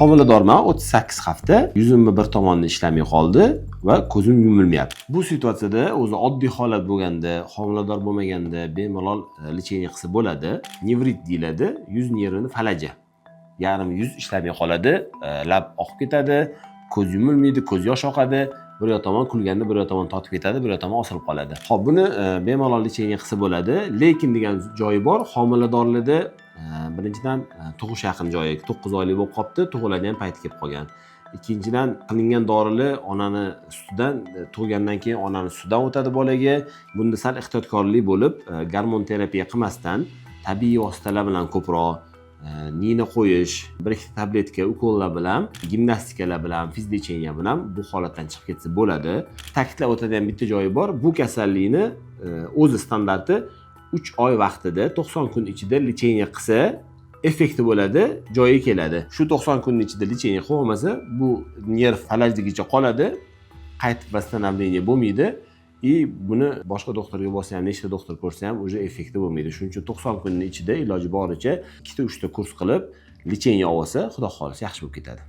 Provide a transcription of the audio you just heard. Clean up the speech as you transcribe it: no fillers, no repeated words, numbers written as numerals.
Homiladorman 38 hafta, yuzimni bir tomoni ishlamay qoldi va ko'zim yumilmayapti. Bu situatsiyada o'zi oddiy holat bo'lganda, homilador bo'lmaganda bemalol lecheniya qilsa bo'ladi. Nevrit deyiladi, yuz nervini falaji. Yarim yuz ishlamay qoladi, lab oqib ketadi, ko'z yumilmaydi, ko'z yosh oqadi. Bir tomon kulganda bir tomon totib ketadi, bir tomon osilib qoladi. Xo'p, buni bemalol lecheniya qilsa bo'ladi, lekin degan joyi bor. Homiladorlikda birinchidan tug'ish yaqin joyi, 9 oylik bo'lib qolibdi, tug'iladigan payti kelib qolgan. Ikkinchidan qilingan dorilar onani sutidan, tug'gandan keyin onani sutidan o'tadi bolaga. Bunda sal ehtiyotkorlik bo'lib, gormon terapiya qilmasdan tabiiy vositalar bilan ko'proq nina qo'yish, bir ikkita tabletka, ukollar bilan, gimnastikalar bilan, fizlecheniya bilan bu holatdan chiqib ketsa bo'ladi. Ta'kidlab o'tadigan bitta joyi bor. Bu kasallikni o'zi standarti 3 oy vaqtida 90 kun ichida lecheniya qilsa effekti bo'ladi, joyiga keladi. Shu 90 kun ichida lecheniya qilmasa, bu nerv falajligicha qoladi, qaytib восстановление bo'lmaydi. Buni boshqa doktorga borsa ham, nechta doktor ko'rsa ham o'sha effekti bo'lmaydi. Shuning uchun 90 kunning ichida iloji boricha 2-3 ta kurs qilib lecheniya olsa, xudo xolisa yaxshi bo'lib ketadi.